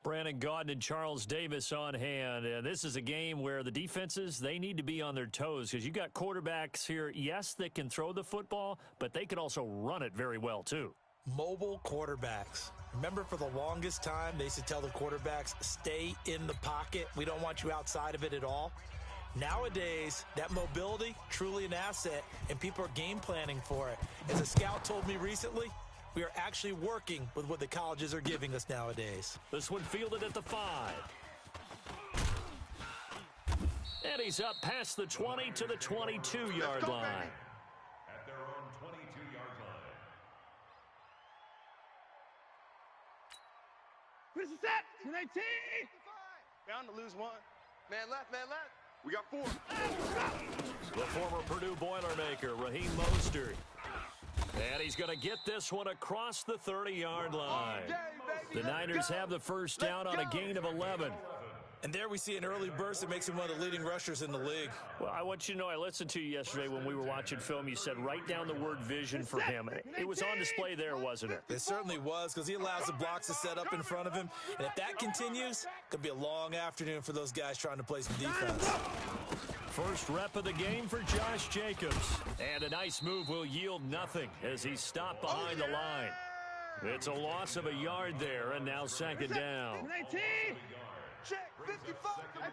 Brandon Gaudin and Charles Davis on hand. This is a game where the defenses, they need to be on their toes because you got quarterbacks here, yes, that can throw the football, but they can also run it very well too. Mobile quarterbacks. Remember, for the longest time, they used to tell the quarterbacks, stay in the pocket. We don't want you outside of it at all. Nowadays, that mobility, truly an asset, and people are game planning for it. As a scout told me recently, we are actually working with what the colleges are giving us nowadays. This one fielded at the 5. And he's up past the 20 to the 22-yard line. At their own 22-yard line. Chris is set. 19. Bound to lose one. Man left, man left. We got 4. The former Purdue Boilermaker, Raheem Mostert. And he's going to get this one across the 30-yard line. The Niners have the first down on a gain of 11. And there we see an early burst that makes him one of the leading rushers in the league. Well, I want you to know, I listened to you yesterday when we were watching film. You said write down the word vision for him. It was on display there, wasn't it? It certainly was, because he allows the blocks to set up in front of him. And if that continues, it could be a long afternoon for those guys trying to play some defense. First rep of the game for Josh Jacobs. And a nice move will yield nothing as he's stopped behind the line. It's a loss of a yard there, and now second down. 19. Check, 55.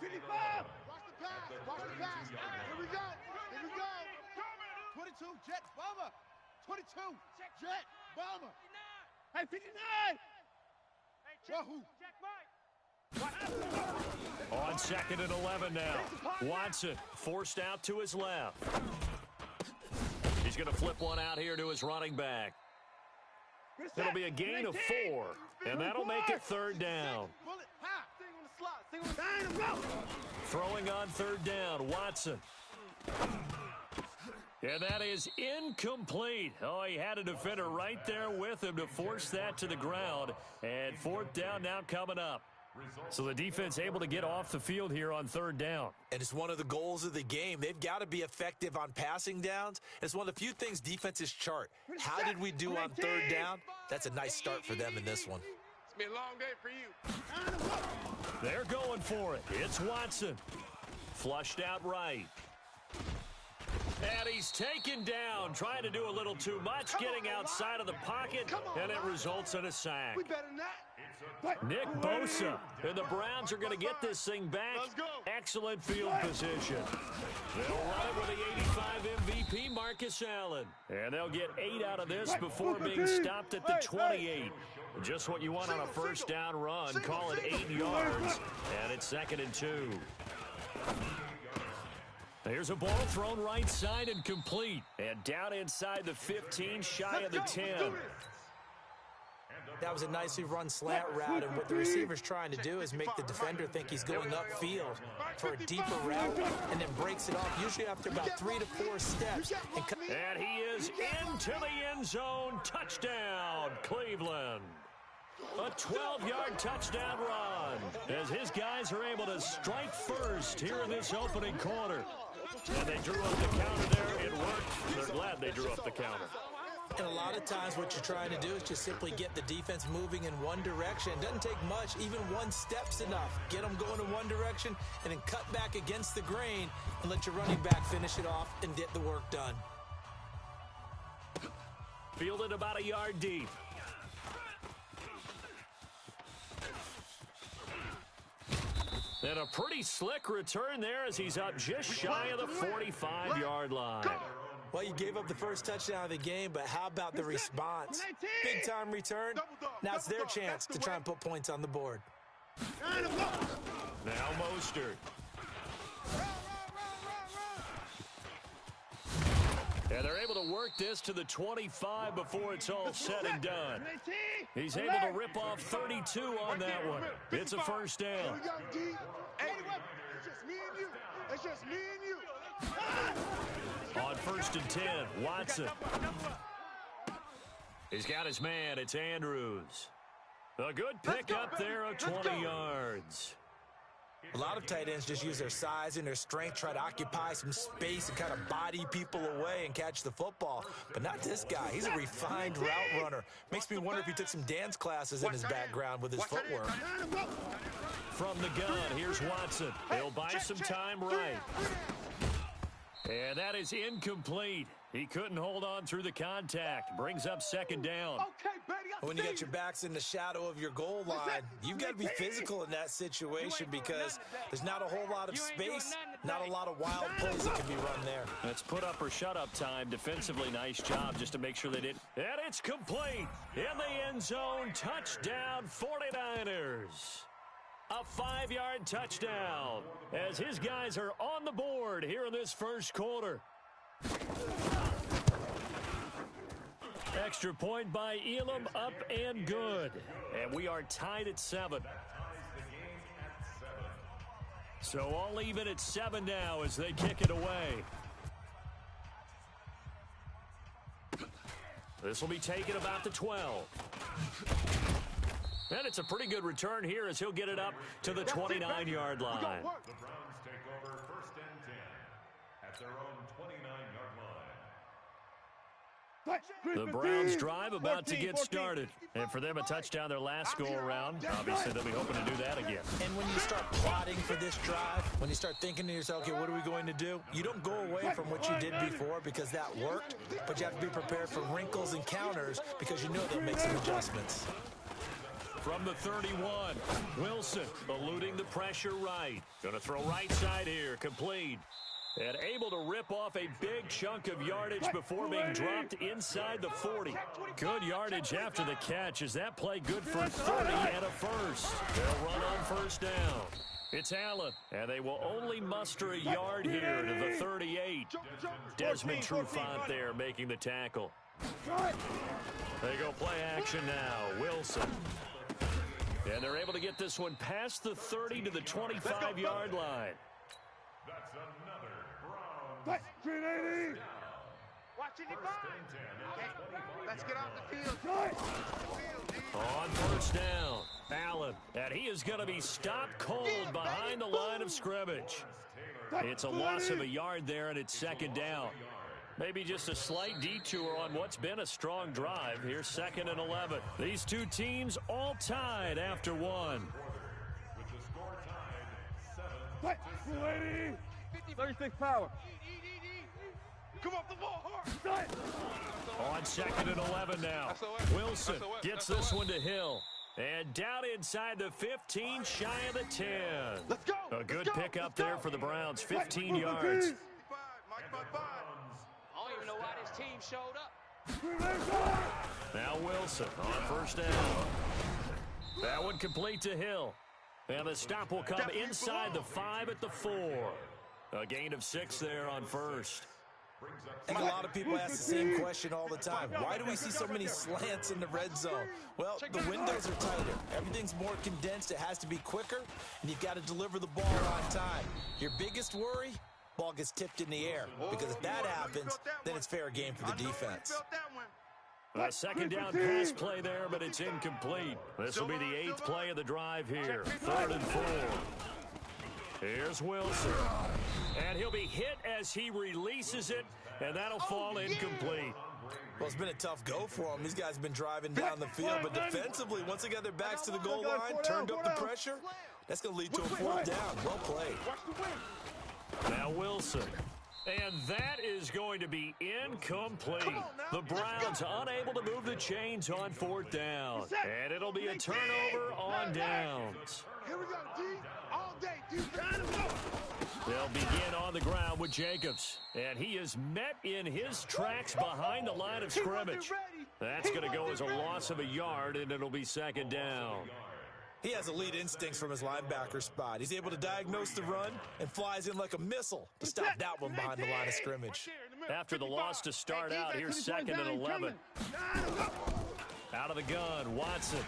55. Watch the pass. Watch the pass. Here we go. Here we go. 22, Jet, bomber. 22, Jet, bomber. 59. Wahoo. On second and 11 now. Watson forced out to his left. He's going to flip one out here to his running back. It'll be a gain of 4, and that'll make it third down. Throwing on third down, Watson. And that is incomplete. Oh, he had a defender right there with him to force that to the ground. And fourth down now coming up. So the defense able to get off the field here on third down. And it's one of the goals of the game. They've got to be effective on passing downs. It's one of the few things defenses chart. How did we do on third down? That's a nice start for them in this one. It's been a long day for you. They're going for it. It's Watson. Flushed out right. And he's taken down, trying to do a little too much, getting outside of the pocket, and it results in a sack. We better not. Nick Bosa, and the Browns are going to get this thing back. Excellent field position. They'll run it with the 85 MVP, Marcus Allen. And they'll get 8 out of this before being stopped at the 28. Just what you want on a first down run. Call it 8 yards, and it's second and 2. Here's a ball thrown right side and complete. And down inside the 15, shy of the 10. That was a nicely run slant route, and what the receiver's trying to do is make the defender think he's going upfield for a deeper route, and then breaks it off, usually after about 3 to 4 steps. And he is into the end zone. Touchdown, Cleveland. A 12-yard touchdown run as his guys are able to strike first here in this opening quarter. And they drew up the counter there. It worked. They're glad they drew up the counter. And a lot of times what you're trying to do is just simply get the defense moving in one direction. It doesn't take much. Even one step's enough. Get them going in one direction and then cut back against the grain and let your running back finish it off and get the work done. Fielded about a yard deep. And a pretty slick return there as he's up just shy of the 45-yard line. Well, you gave up the first touchdown of the game, but how about the response? Big-time return. Now it's their chance to try and put points on the board. Now Mostert. And they're able to work this to the 25 before it's all said and done. He's able to rip off 32 on that one. It's a first down. Hey, it's just me and you. It's just me and you. On first and 10, Watson. He's got his man. It's Andrews. A good pick up there of 20 yards. A lot of tight ends just use their size and their strength, try to occupy some space and kind of body people away and catch the football. But not this guy. He's a refined route runner. Makes me wonder if he took some dance classes in his background with his footwork. From the gun, here's Watson. He'll buy some time right. And that is incomplete. He couldn't hold on through the contact. Brings up second down. When you got your backs in the shadow of your goal line, you've got to be physical in that situation because there's not a whole lot of space, not a lot of wild plays that can be run there. Let's put up or shut up time. Defensively, nice job just to make sure they did. And it's complete. In the end zone, touchdown 49ers. A 5-yard touchdown as his guys are on the board here in this first quarter. Extra point by Elam, up and good. And we are tied at 7. So all even at 7 now as they kick it away. This will be taken about the 12. And it's a pretty good return here as he'll get it up to the 29-yard line. The Browns take over 1st and 10 at their own 29-yard line. The Browns drive about to get started. And for them, a touchdown their last go-around. Obviously, they'll be hoping to do that again. And when you start plotting for this drive, when you start thinking to yourself, okay, what are we going to do? You don't go away from what you did before because that worked, but you have to be prepared for wrinkles and counters because you know they'll make some adjustments. From the 31, Wilson eluding the pressure right. Going to throw right side here, complete. And able to rip off a big chunk of yardage before being dropped inside the 40. Good yardage after the catch. Is that play good for 30 and a first? They'll run on first down. It's Allen, and they will only muster a yard here to the 38. Desmond Trufant there making the tackle. They go play action now. Wilson. And they're able to get this one past the 30 to the 25-yard line. That's another Browns. 380. Watching it by. Let's get off the field. On first down, Allen. And he is going to be stopped cold behind the line of scrimmage. It's a loss of a yard there, and it's second down. Maybe just a slight detour on what's been a strong drive. Here's 2nd and 11. These two teams all tied after one. With the score tied 7. 36 power. Come off the ball hard. On 2nd and 11 now. Wilson gets this one to Hill. And down inside the 15, shy of the 10. Let's go. A good pickup there for the Browns, 15 yards. I don't even know why this team showed up. Now Wilson on first down. That one complete to Hill. And the stop will come inside the 5 at the 4. A gain of 6 there on first. I think a lot of people ask the same question all the time. Why do we see so many slants in the red zone? Well, the windows are tighter. Everything's more condensed. It has to be quicker, and you've got to deliver the ball on time. Your biggest worry? Ball gets tipped in the air, because if that happens, then it's fair game for the defense. A second down pass play there, but it's incomplete. This will be the 8th play of the drive here. 3rd and 4. Here's Wilson. And he'll be hit as he releases it, and that'll fall incomplete. Well, it's been a tough go for them. These guys have been driving down the field, but defensively, once they got their backs to the goal line, turned up the pressure, that's going to lead to a 4th down. Well played. Now Wilson. And that is going to be incomplete. The Browns unable to move the chains on 4th down. And it'll be a turnover on downs. Here we go, D. All day, D. They'll begin on the ground with Jacobs. And he is met in his tracks behind the line of scrimmage. That's going to go as a loss of a yard, and it'll be 2nd down. He has elite instincts from his linebacker spot. He's able to diagnose the run and flies in like a missile to stop that one behind the line of scrimmage. After the loss to start out, here's 2nd and 11. Out of the gun, Watson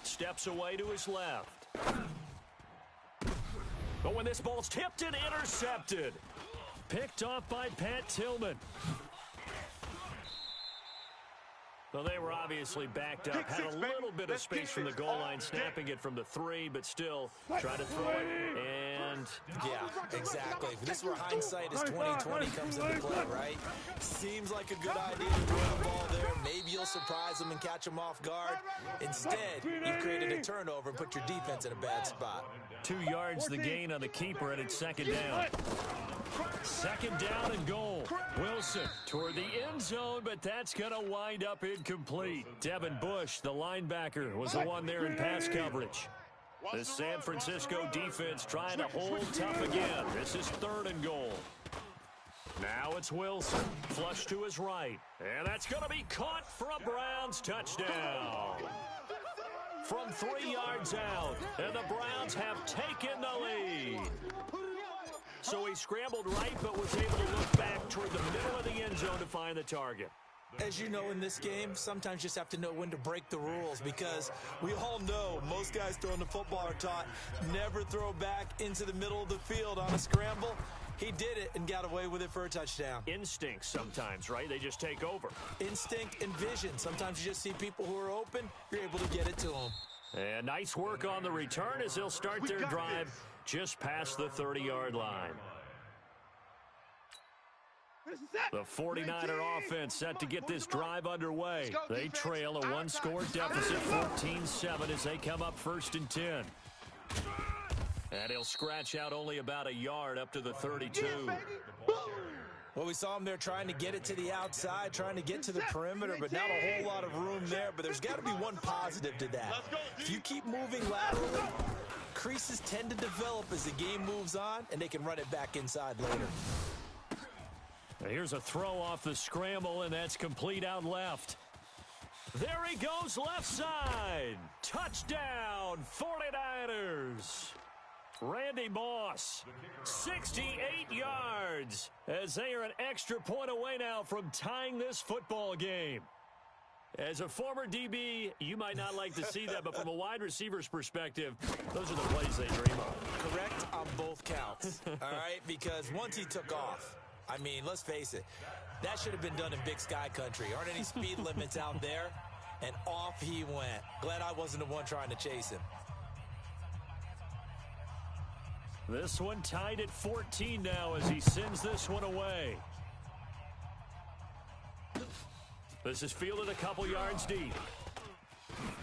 steps away to his left. But when this ball's tipped and intercepted, picked off by Pat Tillman. Well, they were obviously backed up, had a little bit of space from the goal line, snapping it from the 3, but still trying to throw it. and... Yeah, exactly. This is where hindsight is 20/20 comes into play, right? Seems like a good idea to throw the ball there. Maybe you'll surprise them and catch them off guard. Instead, you've created a turnover and put your defense in a bad spot. 2 yards the gain on the keeper, and it's second down. Second down and goal. Wilson toward the end zone, but that's going to wind up incomplete. Devin Bush, the linebacker, was the one there in pass coverage. The San Francisco defense trying to hold tough again. This is third and goal. Now it's Wilson, flush to his right, and that's going to be caught for a Browns touchdown. From 3 yards out, and the Browns have taken the lead. So he scrambled right, but was able to look back toward the middle of the end zone to find the target. As you know, in this game, sometimes you just have to know when to break the rules, because we all know most guys throwing the football are taught never throw back into the middle of the field on a scramble. He did it and got away with it for a touchdown. Instinct sometimes, right? They just take over. Instinct and vision. Sometimes you just see people who are open, you're able to get it to them. And nice work on the return as they'll start their drive just past the 30-yard line. The 49er offense set to get this drive underway. They trail a one-score deficit, 14-7, as they come up 1st and 10. And he'll scratch out only about a yard up to the 32. Well, we saw him there trying to get it to the outside, trying to get to the perimeter, but not a whole lot of room there. But there's got to be one positive to that. If you keep moving laterally, creases tend to develop as the game moves on, and they can run it back inside later. Here's a throw off the scramble, and that's complete out left. There he goes left side. Touchdown, 49ers. Randy Moss, 68 yards, as they are an extra point away now from tying this football game. As a former DB, you might not like to see that, but from a wide receiver's perspective, those are the plays they dream of. Correct on both counts, all right? Because once he took off, I mean, let's face it, that should have been done in Big Sky Country. Aren't any speed limits out there? And off he went. Glad I wasn't the one trying to chase him. This one tied at 14 now as he sends this one away. This is fielded a couple yards deep.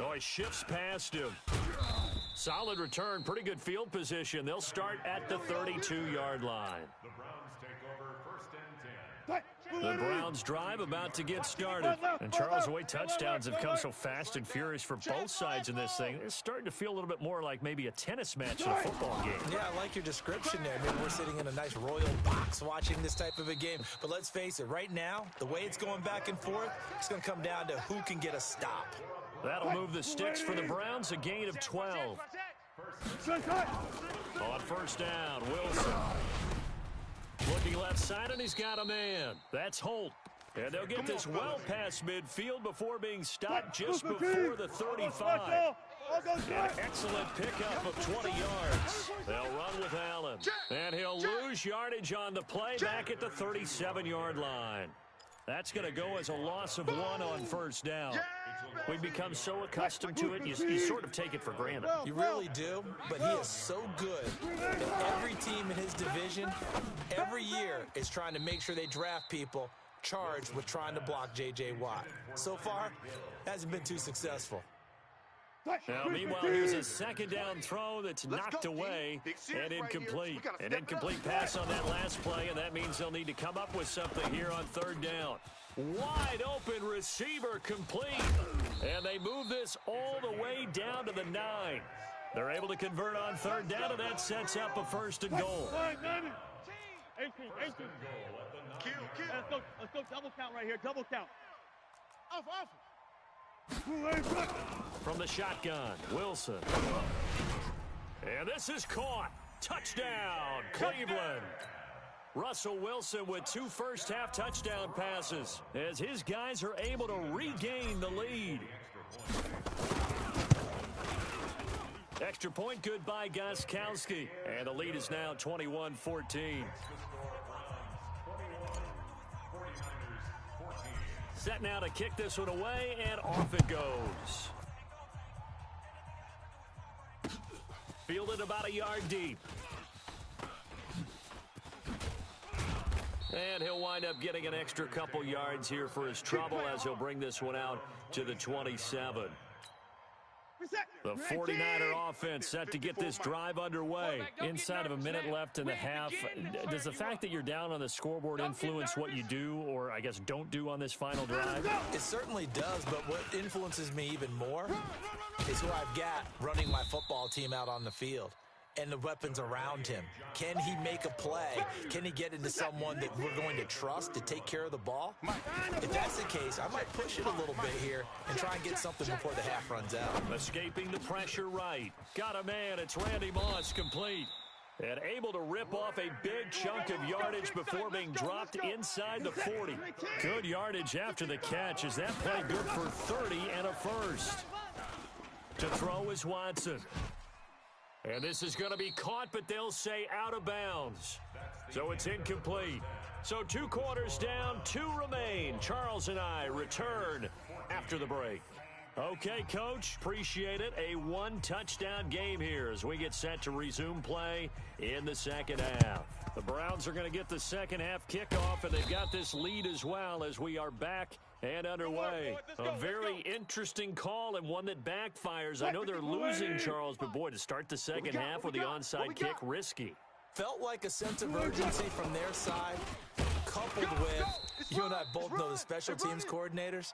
Oh, he shifts past him. Solid return, pretty good field position. They'll start at the 32-yard line. The Browns drive about to get started. And Charles, the way touchdowns have come so fast and furious for both sides in this thing, it's starting to feel a little bit more like maybe a tennis match in a football game. Yeah, I like your description there. Maybe we're sitting in a nice royal box watching this type of a game. But let's face it, right now, the way it's going back and forth, it's going to come down to who can get a stop. That'll move the sticks for the Browns, a gain of 12. On first down, Wilson. Looking left side, and he's got a man. That's Holt. And they'll get this well past midfield before being stopped just before the 35. An excellent pickup of 20 yards. They'll run with Allen. And he'll lose yardage on the play back at the 37-yard line. That's going to go as a loss of 1 on first down. We've become so accustomed to it, you sort of take it for granted. You really do, but he is so good that every team in his division, every year, is trying to make sure they draft people charged with trying to block J.J. Watt. So far, hasn't been too successful. Now, meanwhile, here's a second down throw that's knocked away and incomplete. An incomplete pass on that last play, and that means they'll need to come up with something here on third down. Wide open receiver complete. And they move this all the way down to the 9. They're able to convert on third down, and that sets up a first and goal. 18. Let's go double count right here, double count. Off. From the shotgun, Wilson. And this is caught. Touchdown, Cleveland. Russell Wilson with 2 first-half touchdown passes as his guys are able to regain the lead. Extra point good by Gostkowski. And the lead is now 21-14. Set now to kick this one away, and off it goes. Fielded about a yard deep. And he'll wind up getting an extra couple yards here for his trouble as he'll bring this one out to the 27. The 49er offense set to get this drive underway. Inside of a minute left in the half. Does the fact that you're down on the scoreboard influence what you do, or I guess don't do on this final drive? It certainly does, but what influences me even more is who I've got running my football team out on the field and the weapons around him. Can he make a play? Can he get into someone that we're going to trust to take care of the ball? If that's the case, I might push it a little bit here and try and get something before the half runs out. Escaping the pressure right. Got a man. It's Randy Moss, complete. And able to rip off a big chunk of yardage before being dropped inside the 40. Good yardage after the catch. Is that play good for 30 and a first? To throw is Watson. And this is going to be caught, but they'll say out of bounds. So it's incomplete. So 2 quarters down, 2 remain. Charles and I return after the break. Okay, Coach, appreciate it. A 1-touchdown game here as we get set to resume play in the second half. The Browns are going to get the second half kickoff, and they've got this lead as well as we are back and underway. A very interesting call and one that backfires. I know they're losing, Charles, but boy, to start the second half with the onside kick, risky. Felt like a sense of urgency from their side, coupled with, you and I both know the special teams coordinators.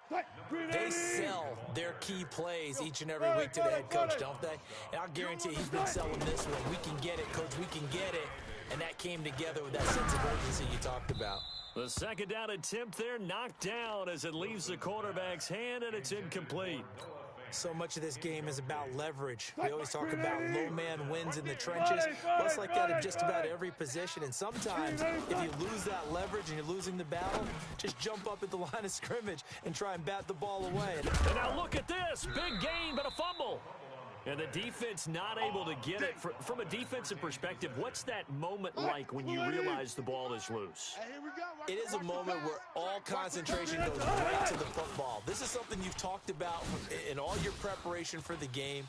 They sell their key plays each and every week to the head coach, don't they? And I'll guarantee he's been selling this one. We can get it, Coach, we can get it. And that came together with that sense of urgency you talked about. The second down attempt there knocked down as it leaves the quarterback's hand, and it's incomplete. So much of this game is about leverage. We always talk about low man wins in the trenches. Well, it's like that in just about every position. And sometimes if you lose that leverage and you're losing the battle, just jump up at the line of scrimmage and try and bat the ball away. And now look at this. Big gain, but a fumble. And the defense not able to get it. From a defensive perspective, what's that moment like when you realize the ball is loose? It is a moment where all concentration goes right to the football. This is something you've talked about in all your preparation for the game.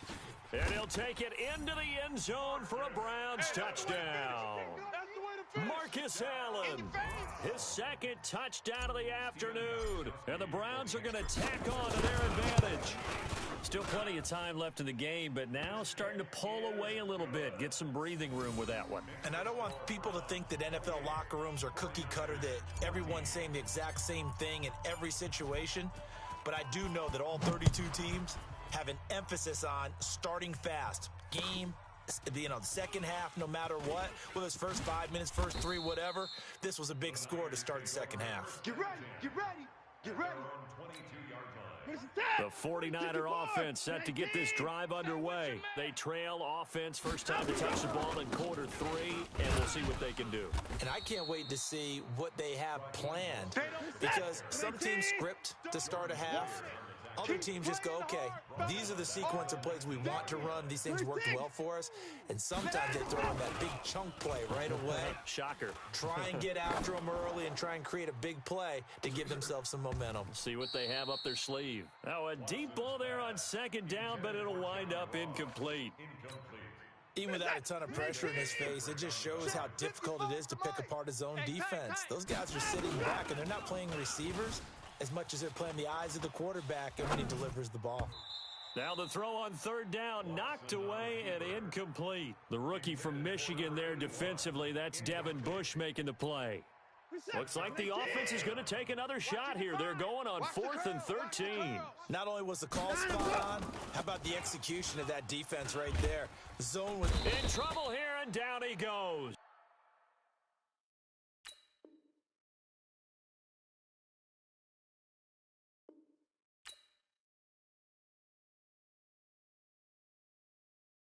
And he'll take it into the end zone for a Browns touchdown. Marcus Allen, his second touchdown of the afternoon. And the Browns are going to tack on to their advantage. Still plenty of time left in the game, but now starting to pull away a little bit. Get some breathing room with that one. And I don't want people to think that NFL locker rooms are cookie cutter, that everyone's saying the exact same thing in every situation. But I do know that all 32 teams have an emphasis on starting fast. Game, the second half, no matter what, whether it's first 5 minutes, first 3, whatever, this was a big score to start the second half. Get ready, get ready, get ready. The 49er offense set to get this drive underway. They trail offense first time to touch the ball in quarter 3, and we'll see what they can do. And I can't wait to see what they have planned, because some teams script to start a half. Other teams just go, okay, these are the sequence of plays we want to run. These things worked well for us. And sometimes they throw in that big chunk play right away. Shocker. Try and get after them early and try and create a big play to give themselves some momentum. See what they have up their sleeve. Now a deep ball there on second down, but it'll wind up incomplete. Even without a ton of pressure in his face, it just shows how difficult it is to pick apart his own defense. Those guys are sitting back, and they're not playing receivers as much as they're playing the eyes of the quarterback and when he delivers the ball. Now the throw on third down, knocked away and incomplete. The rookie from Michigan there defensively, that's Devin Bush making the play. Looks like the offense is going to take another shot here. They're going on 4th and 13. Not only was the call spot on, how about the execution of that defense right there? The zone was in trouble here, and down he goes.